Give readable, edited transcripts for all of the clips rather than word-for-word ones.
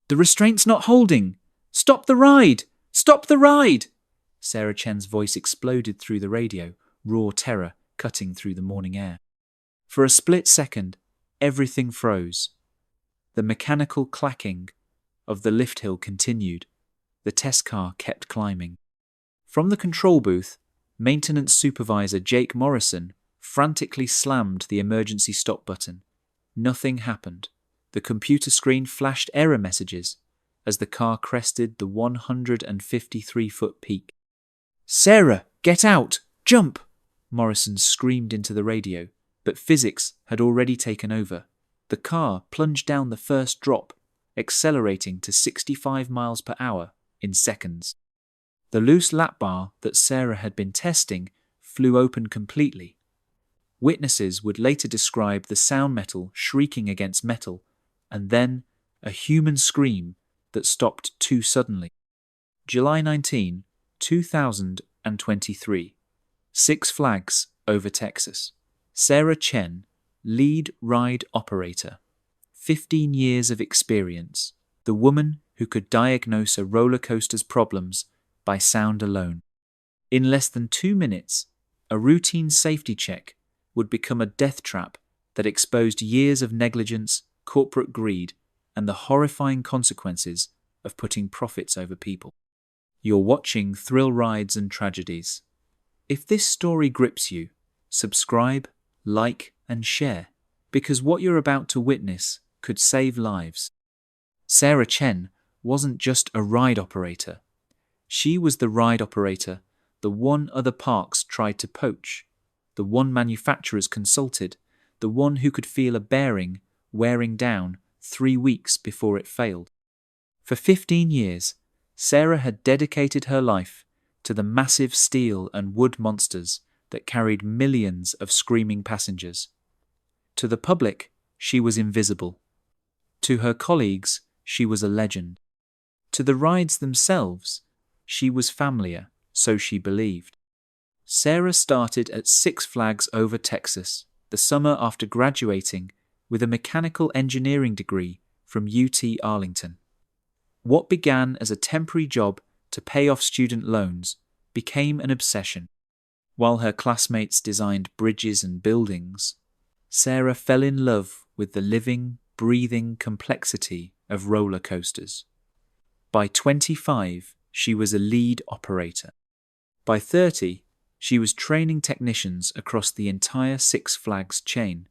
The restraint's not holding! Stop the ride! Stop the ride! Sarah Chen's voice exploded through the radio, raw terror cutting through the morning air. For a split second, everything froze. The mechanical clacking of the lift hill continued. The test car kept climbing. From the control booth, maintenance supervisor Jake Morrison frantically slammed the emergency stop button. Nothing happened. The computer screen flashed error messages as the car crested the 153-foot peak. "Sarah, get out! Jump!" Morrison screamed into the radio, but physics had already taken over. The car plunged down the first drop, accelerating to 65 miles per hour in seconds. The loose lap bar that Sarah had been testing flew open completely. Witnesses would later describe the sound metal shrieking against metal, and then a human scream that stopped too suddenly. July 19, 2023. Six Flags over Texas. Sarah Chen, lead ride operator. 15 years of experience. The woman who could diagnose a roller coaster's problems by sound alone. In less than 2 minutes, a routine safety check would become a death trap that exposed years of negligence, corporate greed, and the horrifying consequences of putting profits over people. You're watching Thrill Rides and Tragedies. If this story grips you, subscribe, like, and share, because what you're about to witness could save lives. Sarah Chen wasn't just a ride operator. She was the ride operator the one other parks tried to poach, the one manufacturers consulted, the one who could feel a bearing wearing down 3 weeks before it failed. For 15 years, Sarah had dedicated her life to the massive steel and wood monsters that carried millions of screaming passengers. To the public, she was invisible. To her colleagues, she was a legend. To the rides themselves, she was familiar, so she believed. Sarah started at Six Flags over Texas the summer after graduating with a mechanical engineering degree from UT Arlington. What began as a temporary job to pay off student loans became an obsession. While her classmates designed bridges and buildings, Sarah fell in love with the living, breathing complexity of roller coasters. By 25, she was a lead operator. By 30, she was training technicians across the entire Six Flags chain.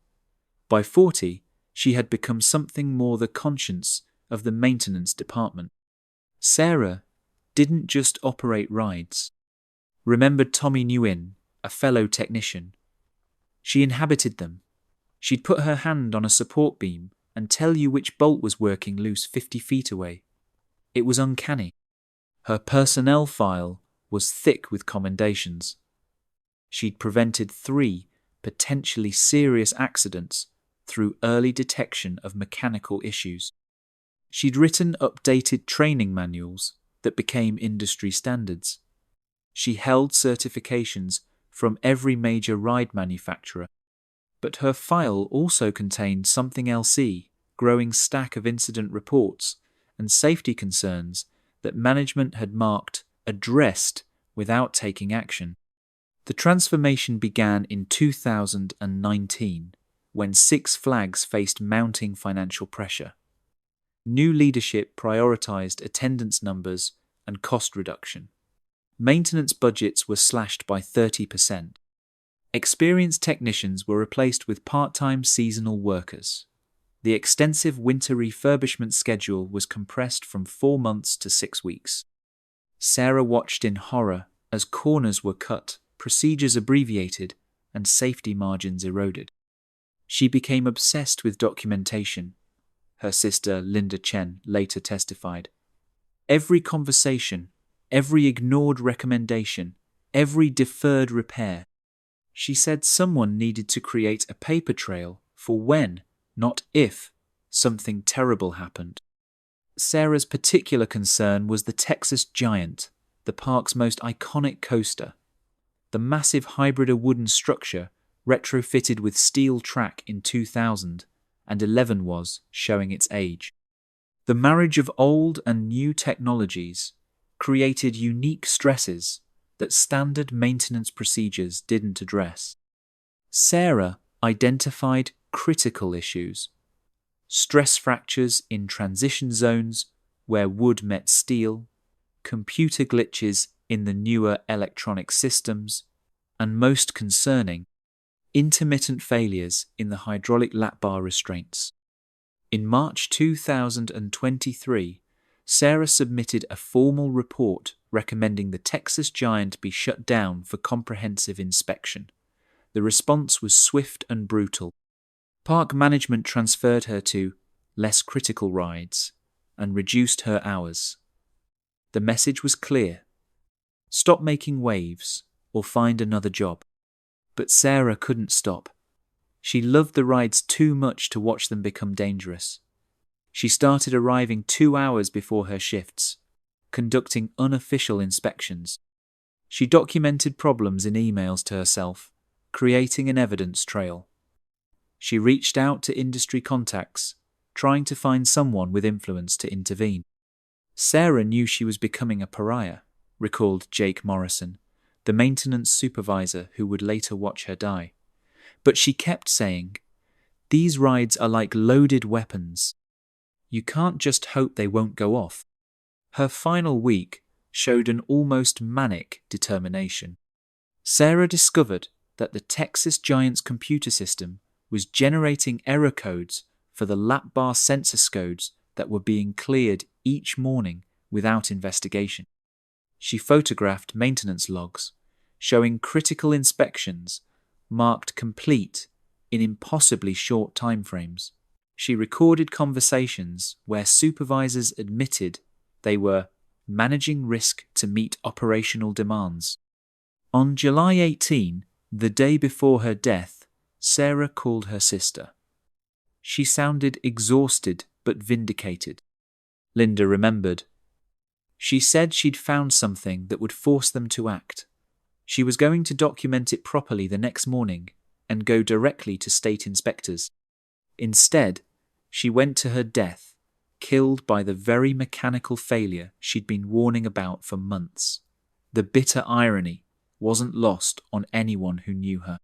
By 40, she had become something more the conscience of the maintenance department. Sarah didn't just operate rides. Remembered Tommy Nguyen, a fellow technician. She inhabited them. She'd put her hand on a support beam and tell you which bolt was working loose 50 feet away. It was uncanny. Her personnel file was thick with commendations. She'd prevented 3 potentially serious accidents through early detection of mechanical issues. She'd written updated training manuals that became industry standards. She held certifications from every major ride manufacturer. But her file also contained something else, growing stack of incident reports and safety concerns that management had marked addressed without taking action. The transformation began in 2019, when Six Flags faced mounting financial pressure. New leadership prioritized attendance numbers and cost reduction. Maintenance budgets were slashed by 30%. Experienced technicians were replaced with part-time seasonal workers. The extensive winter refurbishment schedule was compressed from 4 months to 6 weeks. Sarah watched in horror as corners were cut, procedures abbreviated, and safety margins eroded. She became obsessed with documentation. Her sister, Linda Chen, later testified. Every conversation, every ignored recommendation, every deferred repair. She said someone needed to create a paper trail for when, not if, something terrible happened. Sarah's particular concern was the Texas Giant, the park's most iconic coaster. The massive hybrid wooden structure, retrofitted with steel track in 2000, and 11 was showing its age. The marriage of old and new technologies created unique stresses that standard maintenance procedures didn't address. Sarah identified critical issues: stress fractures in transition zones where wood met steel, computer glitches in the newer electronic systems, and most concerning, intermittent failures in the hydraulic lap bar restraints. In March 2023, Sarah submitted a formal report recommending the Texas Giant be shut down for comprehensive inspection. The response was swift and brutal. Park management transferred her to less critical rides and reduced her hours. The message was clear: stop making waves or find another job. But Sarah couldn't stop. She loved the rides too much to watch them become dangerous. She started arriving 2 hours before her shifts, conducting unofficial inspections. She documented problems in emails to herself, creating an evidence trail. She reached out to industry contacts, trying to find someone with influence to intervene. Sarah knew she was becoming a pariah, recalled Jake Morrison, the maintenance supervisor who would later watch her die. But she kept saying, "These rides are like loaded weapons. You can't just hope they won't go off." Her final week showed an almost manic determination. Sarah discovered that the Texas Giant's computer system was generating error codes for the lap bar sensor codes that were being cleared each morning without investigation. She photographed maintenance logs showing critical inspections marked complete in impossibly short timeframes. She recorded conversations where supervisors admitted they were managing risk to meet operational demands. On July 18, the day before her death, Sarah called her sister. She sounded exhausted but vindicated. Linda remembered. She said she'd found something that would force them to act. She was going to document it properly the next morning and go directly to state inspectors. Instead, she went to her death, killed by the very mechanical failure she'd been warning about for months. The bitter irony wasn't lost on anyone who knew her.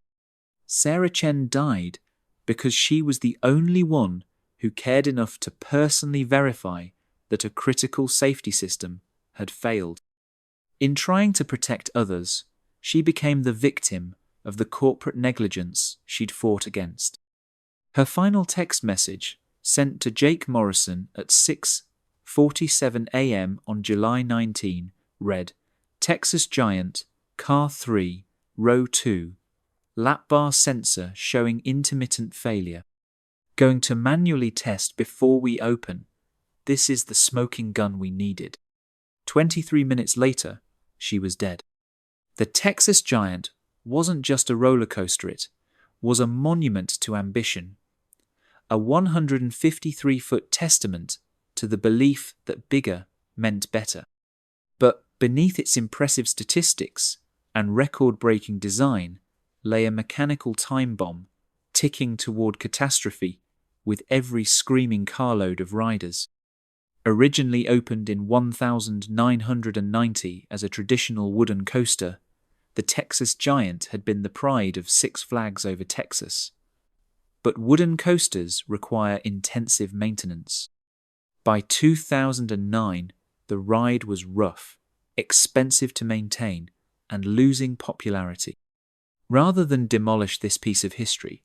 Sarah Chen died because she was the only one who cared enough to personally verify that a critical safety system had failed. In trying to protect others, she became the victim of the corporate negligence she'd fought against. Her final text message, sent to Jake Morrison at 6:47 a.m. on July 19, read, "Texas Giant, Car 3, Row 2, lap bar sensor showing intermittent failure. Going to manually test before we open. This is the smoking gun we needed." 23 minutes later, she was dead. The Texas Giant wasn't just a roller coaster, it was a monument to ambition, a 153-foot testament to the belief that bigger meant better. But beneath its impressive statistics and record-breaking design lay a mechanical time bomb ticking toward catastrophe with every screaming carload of riders. Originally opened in 1990 as a traditional wooden coaster, the Texas Giant had been the pride of Six Flags Over Texas. But wooden coasters require intensive maintenance. By 2009, the ride was rough, expensive to maintain, and losing popularity. Rather than demolish this piece of history,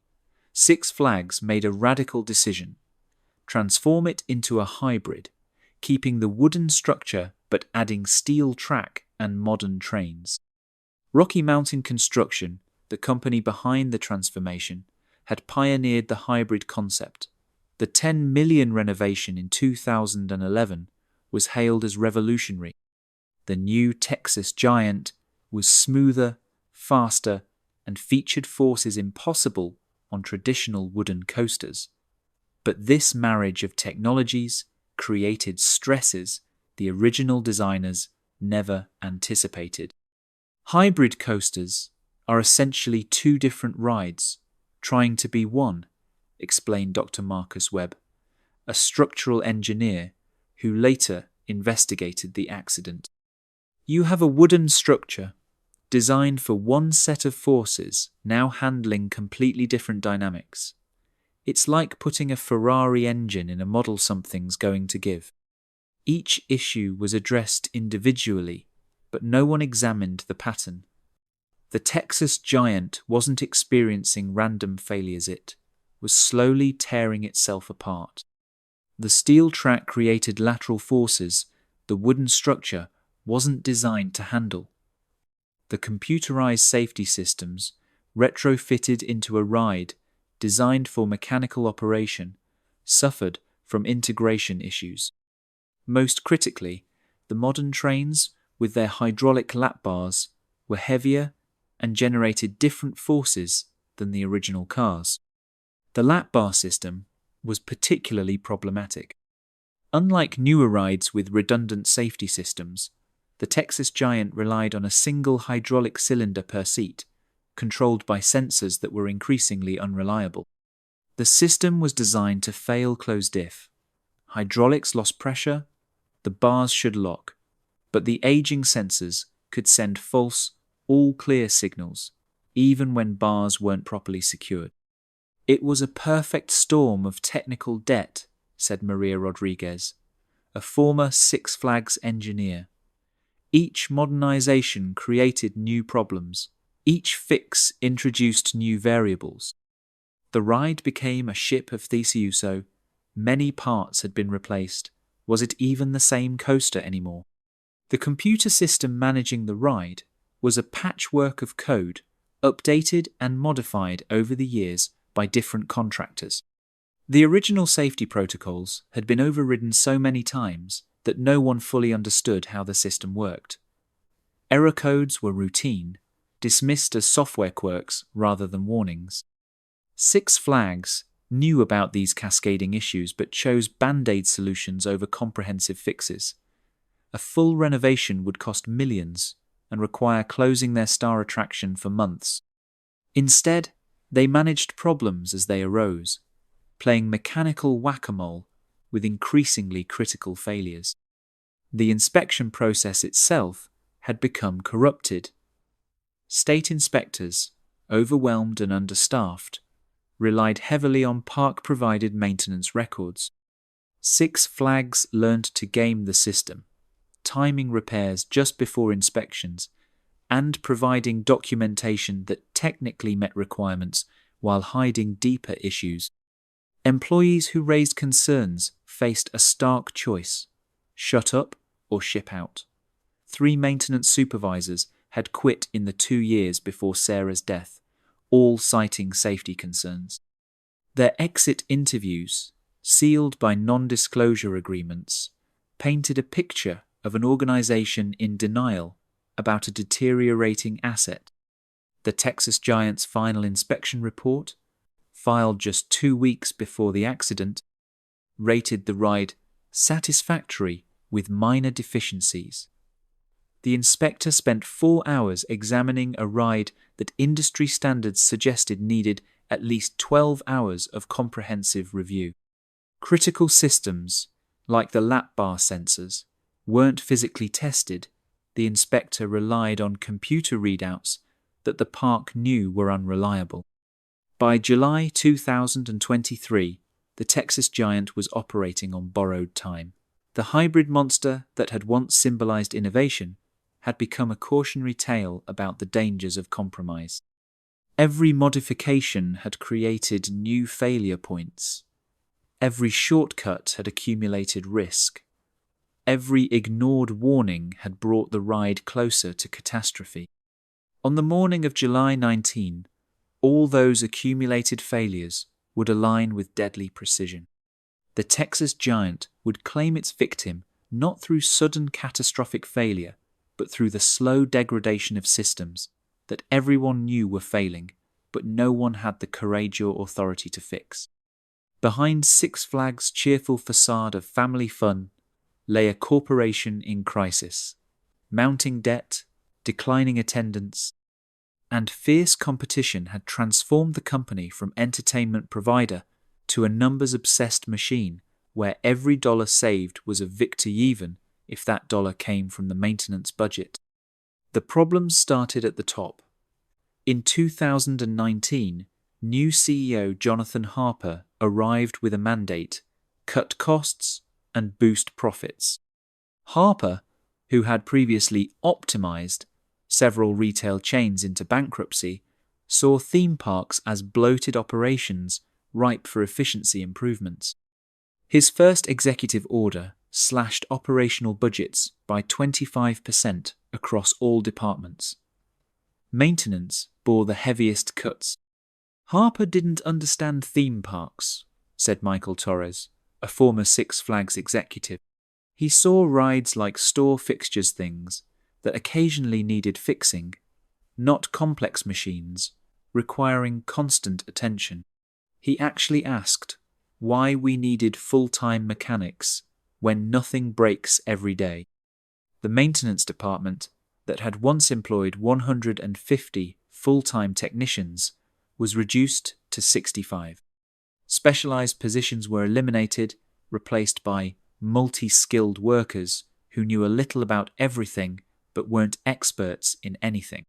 Six Flags made a radical decision: transform it into a hybrid, keeping the wooden structure but adding steel track and modern trains. Rocky Mountain Construction, the company behind the transformation, had pioneered the hybrid concept. The $10 million renovation in 2011 was hailed as revolutionary. The new Texas Giant was smoother, faster, and featured forces impossible on traditional wooden coasters. But this marriage of technologies created stresses the original designers never anticipated. Hybrid coasters are essentially two different rides, trying to be one, explained Dr. Marcus Webb, a structural engineer who later investigated the accident. You have a wooden structure designed for one set of forces now handling completely different dynamics. It's like putting a Ferrari engine in a model something's going to give. Each issue was addressed individually, but no one examined the pattern. The Texas Giant wasn't experiencing random failures, it was slowly tearing itself apart. The steel track created lateral forces the wooden structure wasn't designed to handle. The computerized safety systems, retrofitted into a ride designed for mechanical operation, suffered from integration issues. Most critically, the modern trains, with their hydraulic lap bars, were heavier and generated different forces than the original cars. The lap bar system was particularly problematic. Unlike newer rides with redundant safety systems, the Texas Giant relied on a single hydraulic cylinder per seat, controlled by sensors that were increasingly unreliable. The system was designed to fail closed if hydraulics lost pressure, the bars should lock, but the aging sensors could send false, all-clear signals, even when bars weren't properly secured. It was a perfect storm of technical debt, said Maria Rodriguez, a former Six Flags engineer. Each modernization created new problems. Each fix introduced new variables. The ride became a ship of Theseus. Many parts had been replaced. Was it even the same coaster anymore? The computer system managing the ride was a patchwork of code, updated and modified over the years by different contractors. The original safety protocols had been overridden so many times that no one fully understood how the system worked. Error codes were routine, dismissed as software quirks rather than warnings. Six Flags knew about these cascading issues but chose band-aid solutions over comprehensive fixes. A full renovation would cost millions and require closing their star attraction for months. Instead, they managed problems as they arose, playing mechanical whack-a-mole with increasingly critical failures. The inspection process itself had become corrupted. State inspectors, overwhelmed and understaffed, relied heavily on park-provided maintenance records. Six Flags learned to game the system, timing repairs just before inspections, and providing documentation that technically met requirements while hiding deeper issues. Employees who raised concerns faced a stark choice: shut up or ship out. 3 maintenance supervisors had quit in the 2 years before Sarah's death, all citing safety concerns. Their exit interviews, sealed by non-disclosure agreements, painted a picture of an organization in denial about a deteriorating asset. The Texas Giant's final inspection report, filed just 2 weeks before the accident, rated the ride satisfactory with minor deficiencies. The inspector spent 4 hours examining a ride that industry standards suggested needed at least 12 hours of comprehensive review. Critical systems, like the lap bar sensors, weren't physically tested. The inspector relied on computer readouts that the park knew were unreliable. By July 2023, the Texas Giant was operating on borrowed time. The hybrid monster that had once symbolized innovation had become a cautionary tale about the dangers of compromise. Every modification had created new failure points. Every shortcut had accumulated risk. Every ignored warning had brought the ride closer to catastrophe. On the morning of July 19, all those accumulated failures would align with deadly precision. The Texas Giant would claim its victim not through sudden catastrophic failure, but through the slow degradation of systems that everyone knew were failing, but no one had the courage or authority to fix. Behind Six Flags' cheerful facade of family fun lay a corporation in crisis, mounting debt, declining attendance, and fierce competition had transformed the company from entertainment provider to a numbers-obsessed machine where every dollar saved was a victory even if that dollar came from the maintenance budget. The problems started at the top. In 2019, new CEO Jonathan Harper arrived with a mandate: cut costs and boost profits. Harper, who had previously optimized several retail chains into bankruptcy, saw theme parks as bloated operations ripe for efficiency improvements. His first executive order slashed operational budgets by 25% across all departments. Maintenance bore the heaviest cuts. "Harper didn't understand theme parks," said Michael Torres, a former Six Flags executive. "He saw rides like store fixtures, things that occasionally needed fixing, not complex machines requiring constant attention. He actually asked why we needed full-time mechanics when nothing breaks every day." The maintenance department, that had once employed 150 full-time technicians, was reduced to 65. Specialized positions were eliminated, replaced by multi-skilled workers who knew a little about everything but weren't experts in anything.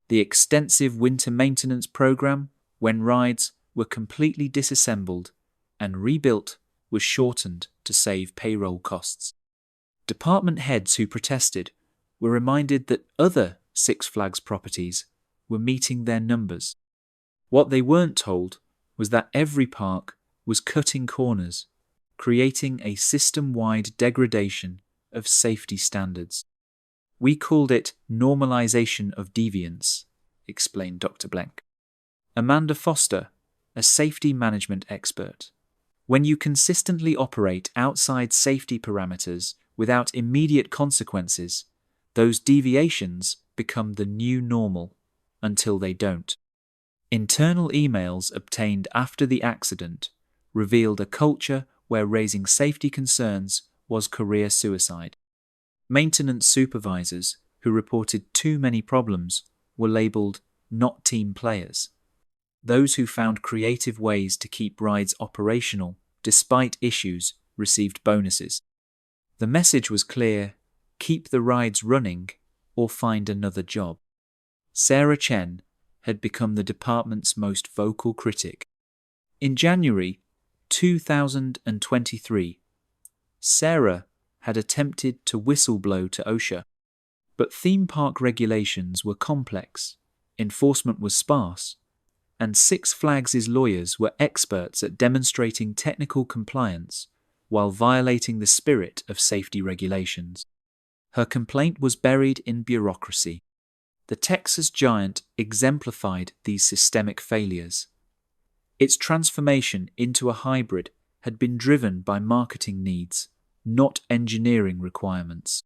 The extensive winter maintenance program, when rides were completely disassembled and rebuilt, was shortened to save payroll costs. Department heads who protested were reminded that other Six Flags properties were meeting their numbers. What they weren't told was that every park was cutting corners, creating a system-wide degradation of safety standards. "We called it normalization of deviance," explained Dr. Blank. Amanda Foster, a safety management expert. "When you consistently operate outside safety parameters without immediate consequences, those deviations become the new normal until they don't." Internal emails obtained after the accident revealed a culture where raising safety concerns was career suicide. Maintenance supervisors who reported too many problems were labeled not team players. Those who found creative ways to keep rides operational despite issues received bonuses. The message was clear: keep the rides running or find another job. Sarah Chen had become the department's most vocal critic. In January 2023, Sarah had attempted to whistleblow to OSHA, but theme park regulations were complex, enforcement was sparse, and Six Flags' lawyers were experts at demonstrating technical compliance while violating the spirit of safety regulations. Her complaint was buried in bureaucracy. The Texas giant exemplified these systemic failures. Its transformation into a hybrid had been driven by marketing needs, not engineering requirements.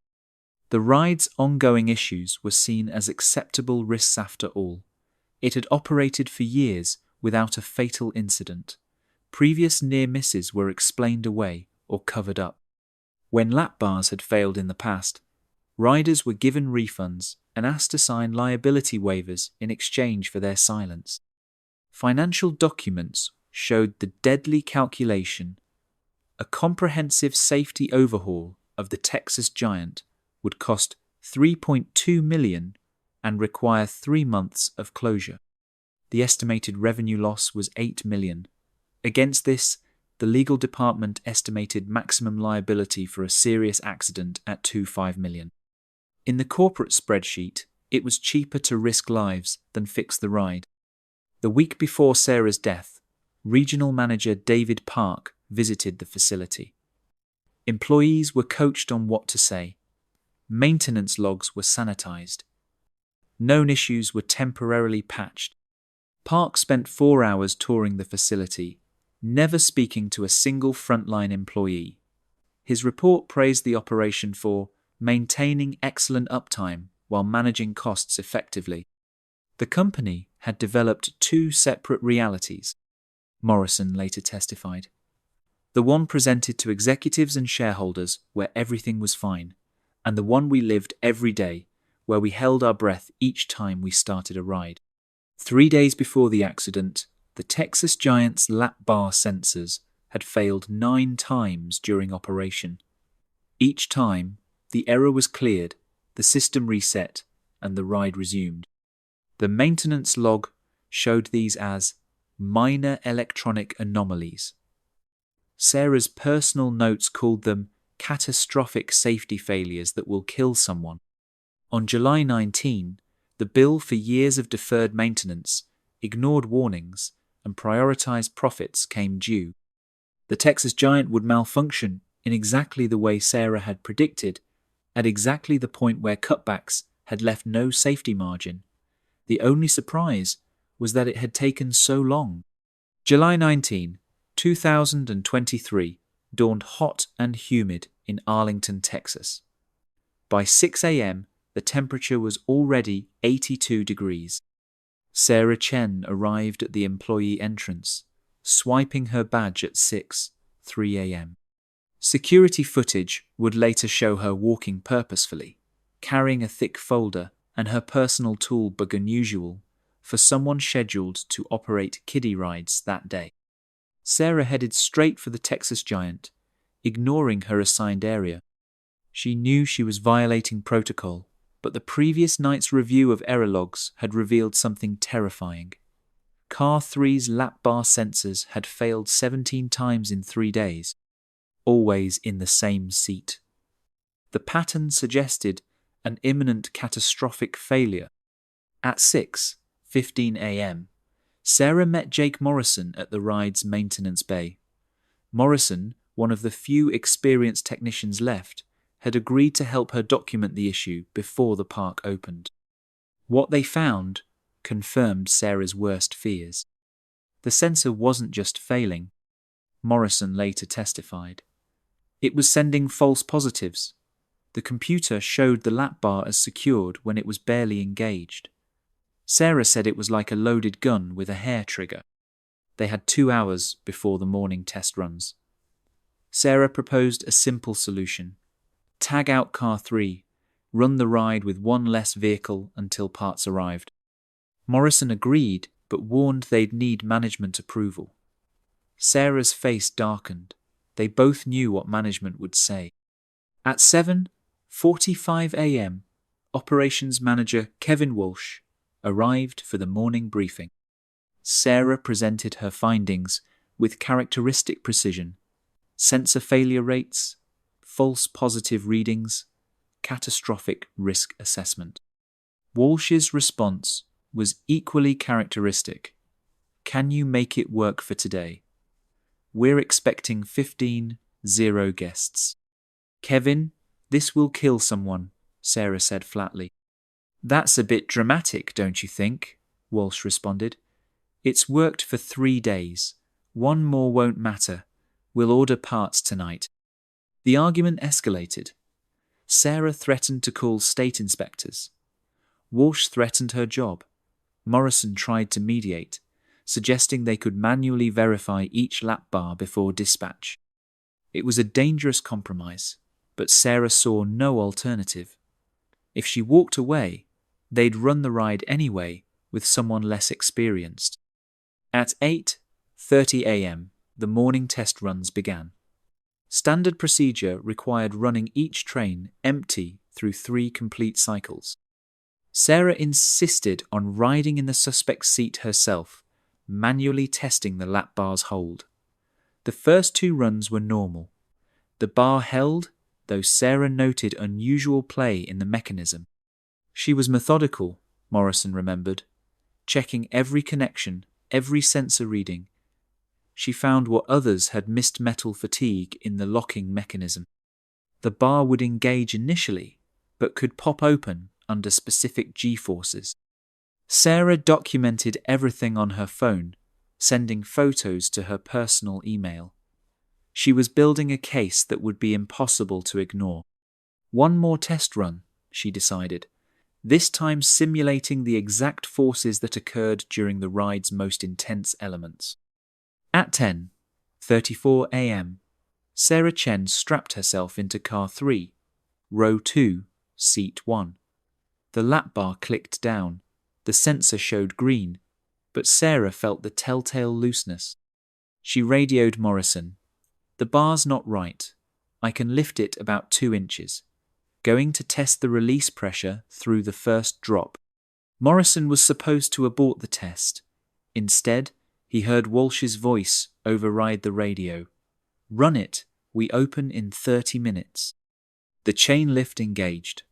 The ride's ongoing issues were seen as acceptable risks after all. It had operated for years without a fatal incident. Previous near misses were explained away or covered up. When lap bars had failed in the past, riders were given refunds and asked to sign liability waivers in exchange for their silence. Financial documents showed the deadly calculation: a comprehensive safety overhaul of the Texas giant would cost $3.2 million and require 3 months of closure. The estimated revenue loss was $8 million. Against this, the legal department estimated maximum liability for a serious accident at $25 million. In the corporate spreadsheet, it was cheaper to risk lives than fix the ride. The week before Sarah's death, Regional Manager David Park visited the facility. Employees were coached on what to say. Maintenance logs were sanitized. Known issues were temporarily patched. Park spent 4 hours touring the facility, never speaking to a single frontline employee. His report praised the operation for maintaining excellent uptime while managing costs effectively. The company had developed 2 separate realities, Morrison later testified. The one presented to executives and shareholders where everything was fine, and the one we lived every day where we held our breath each time we started a ride. 3 days before the accident, the Texas Giant's lap bar sensors had failed 9 times during operation. Each time, the error was cleared, the system reset, and the ride resumed. The maintenance log showed these as minor electronic anomalies. Sarah's personal notes called them catastrophic safety failures that will kill someone. On July 19, the bill for years of deferred maintenance, ignored warnings, and prioritized profits came due. The Texas Giant would malfunction in exactly the way Sarah had predicted, at exactly the point where cutbacks had left no safety margin. The only surprise was that it had taken so long. July 19, 2023 dawned hot and humid in Arlington, Texas. By 6 a.m., the temperature was already 82 degrees. Sarah Chen arrived at the employee entrance, swiping her badge at 6:03 a.m. Security footage would later show her walking purposefully, carrying a thick folder and her personal tool bag unusual for someone scheduled to operate kiddie rides that day. Sarah headed straight for the Texas Giant, ignoring her assigned area. She knew she was violating protocol, but the previous night's review of error logs had revealed something terrifying. Car 3's lap bar sensors had failed 17 times in 3 days, always in the same seat. The pattern suggested an imminent catastrophic failure. At 6:15 a.m., Sarah met Jake Morrison at the ride's maintenance bay. Morrison, one of the few experienced technicians left, had agreed to help her document the issue before the park opened. What they found confirmed Sarah's worst fears. The sensor wasn't just failing, Morrison later testified. It was sending false positives. The computer showed the lap bar as secured when it was barely engaged. Sarah said it was like a loaded gun with a hair trigger. They had 2 hours before the morning test runs. Sarah proposed a simple solution. Tag out Car 3, run the ride with one less vehicle until parts arrived. Morrison agreed, but warned they'd need management approval. Sarah's face darkened. They both knew what management would say. At 7:45 a.m., Operations Manager Kevin Walsh arrived for the morning briefing. Sarah presented her findings with characteristic precision: sensor failure rates, false positive readings, catastrophic risk assessment. Walsh's response was equally characteristic. Can you make it work for today? We're expecting 15:00 guests. Kevin, this will kill someone, Sarah said flatly. That's a bit dramatic, don't you think? Walsh responded. It's worked for 3 days. One more won't matter. We'll order parts tonight. The argument escalated. Sarah threatened to call state inspectors. Walsh threatened her job. Morrison tried to mediate, suggesting they could manually verify each lap bar before dispatch. It was a dangerous compromise, but Sarah saw no alternative. If she walked away, they'd run the ride anyway with someone less experienced. At 8:30 a.m., the morning test runs began. Standard procedure required running each train empty through 3 complete cycles. Sarah insisted on riding in the suspect's seat herself, manually testing the lap bar's hold. The first 2 runs were normal. The bar held, though Sarah noted unusual play in the mechanism. She was methodical, Morrison remembered, checking every connection, every sensor reading. She found what others had missed: metal fatigue in the locking mechanism. The bar would engage initially, but could pop open under specific G-forces. Sarah documented everything on her phone, sending photos to her personal email. She was building a case that would be impossible to ignore. One more test run, she decided, this time simulating the exact forces that occurred during the ride's most intense elements. At 10:34 a.m., Sarah Chen strapped herself into Car 3, Row 2, Seat 1. The lap bar clicked down. The sensor showed green, but Sarah felt the telltale looseness. She radioed Morrison, The bar's not right. I can lift it about 2 inches. Going to test the release pressure through the first drop. Morrison was supposed to abort the test. Instead, he heard Walsh's voice override the radio. Run it. We open in 30 minutes. The chain lift engaged.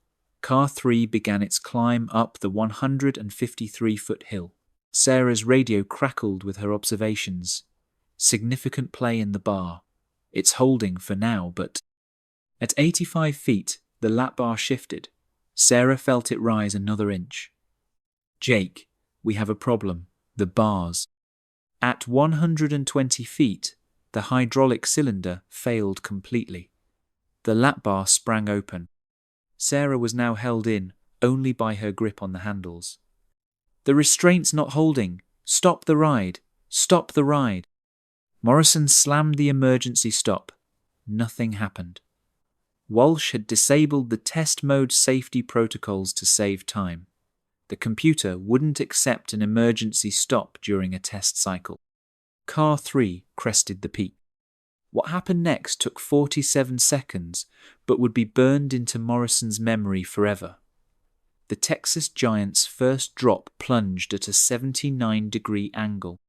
Car 3 began its climb up the 153-foot hill. Sarah's radio crackled with her observations. Significant play in the bar. It's holding for now, but... At 85 feet, the lap bar shifted. Sarah felt it rise another inch. Jake, we have a problem. The bars. At 120 feet, the hydraulic cylinder failed completely. The lap bar sprang open. Sarah was now held in only by her grip on the handles. The restraint's not holding. Stop the ride. Stop the ride. Morrison slammed the emergency stop. Nothing happened. Walsh had disabled the test mode safety protocols to save time. The computer wouldn't accept an emergency stop during a test cycle. Car 3 crested the peak. What happened next took 47 seconds, but would be burned into Morrison's memory forever. The Texas Giant's first drop plunged at a 79-degree angle.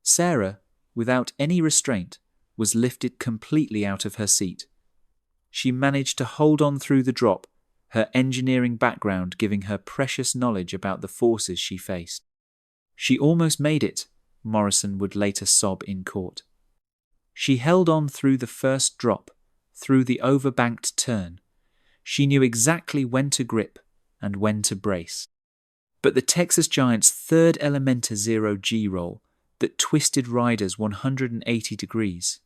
Sarah, without any restraint, was lifted completely out of her seat. She managed to hold on through the drop, her engineering background giving her precious knowledge about the forces she faced. She almost made it, Morrison would later sob in court. She held on through the first drop, through the overbanked turn. She knew exactly when to grip and when to brace. But the Texas Giant's third Elementa 0G roll that twisted riders 180 degrees,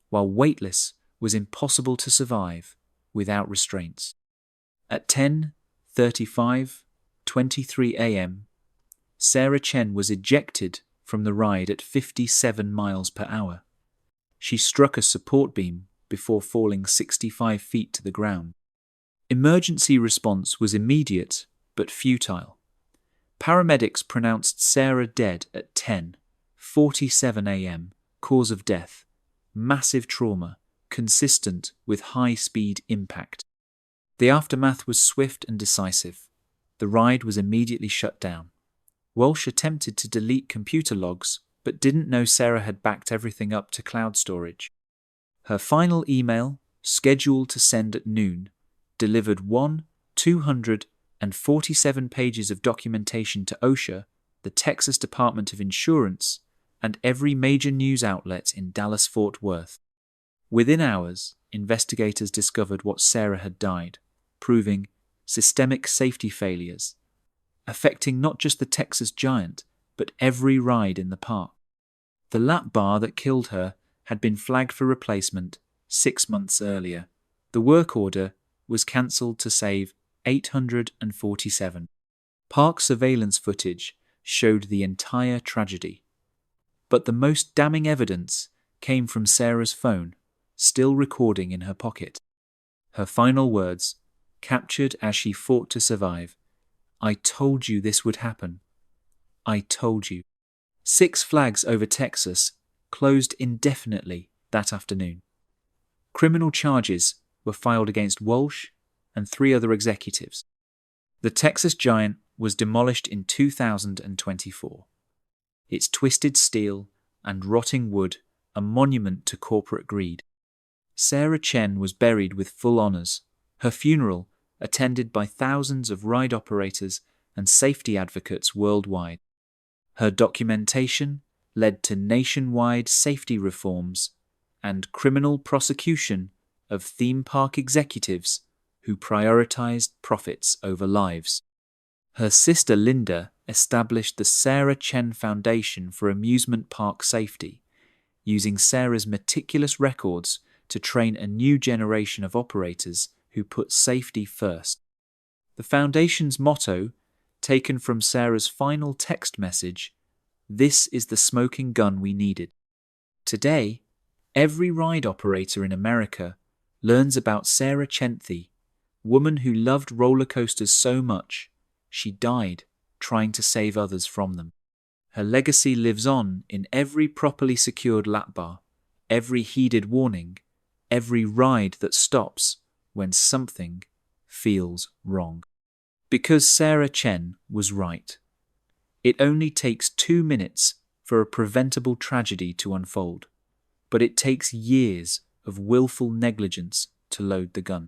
while weightless, was impossible to survive without restraints. At 10:35:23 a.m., Sarah Chen was ejected from the ride at 57 miles per hour. She struck a support beam before falling 65 feet to the ground. Emergency response was immediate but futile. Paramedics pronounced Sarah dead at 10:47 a.m. Cause of death: massive trauma, consistent with high-speed impact. The aftermath was swift and decisive. The ride was immediately shut down. Walsh attempted to delete computer logs, but didn't know Sarah had backed everything up to cloud storage. Her final email, scheduled to send at noon, delivered 247 pages of documentation to OSHA, the Texas Department of Insurance, and every major news outlet in Dallas-Fort Worth. Within hours, investigators discovered what Sarah had died, proving systemic safety failures, affecting not just the Texas Giant, but every ride in the park. The lap bar that killed her had been flagged for replacement 6 months earlier. The work order was cancelled to save 847. Park surveillance footage showed the entire tragedy. But the most damning evidence came from Sarah's phone, still recording in her pocket. Her final words, captured as she fought to survive: "I told you this would happen. I told you." 6 Flags over Texas closed indefinitely that afternoon. Criminal charges were filed against Walsh and 3 other executives. The Texas Giant was demolished in 2024. Its twisted steel and rotting wood a monument to corporate greed. Sarah Chen was buried with full honors, her funeral attended by thousands of ride operators and safety advocates worldwide. Her documentation led to nationwide safety reforms and criminal prosecution of theme park executives who prioritized profits over lives. Her sister Linda established the Sarah Chen Foundation for Amusement Park Safety, using Sarah's meticulous records to train a new generation of operators who put safety first. The foundation's motto, taken from Sarah's final text message, "This is the smoking gun we needed." Today, every ride operator in America learns about Sarah Chenthi, woman who loved roller coasters so much, she died trying to save others from them. Her legacy lives on in every properly secured lap bar, every heeded warning, every ride that stops when something feels wrong. Because Sarah Chen was right. It only takes 2 minutes for a preventable tragedy to unfold, but it takes years of willful negligence to load the gun.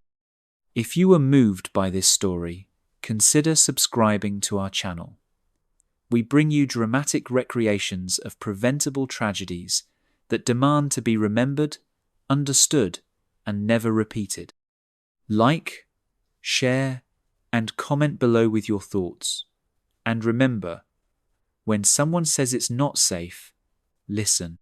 If you were moved by this story, consider subscribing to our channel. We bring you dramatic recreations of preventable tragedies that demand to be remembered, understood, and never repeated. Like, share, and comment below with your thoughts. And remember, when someone says it's not safe, listen.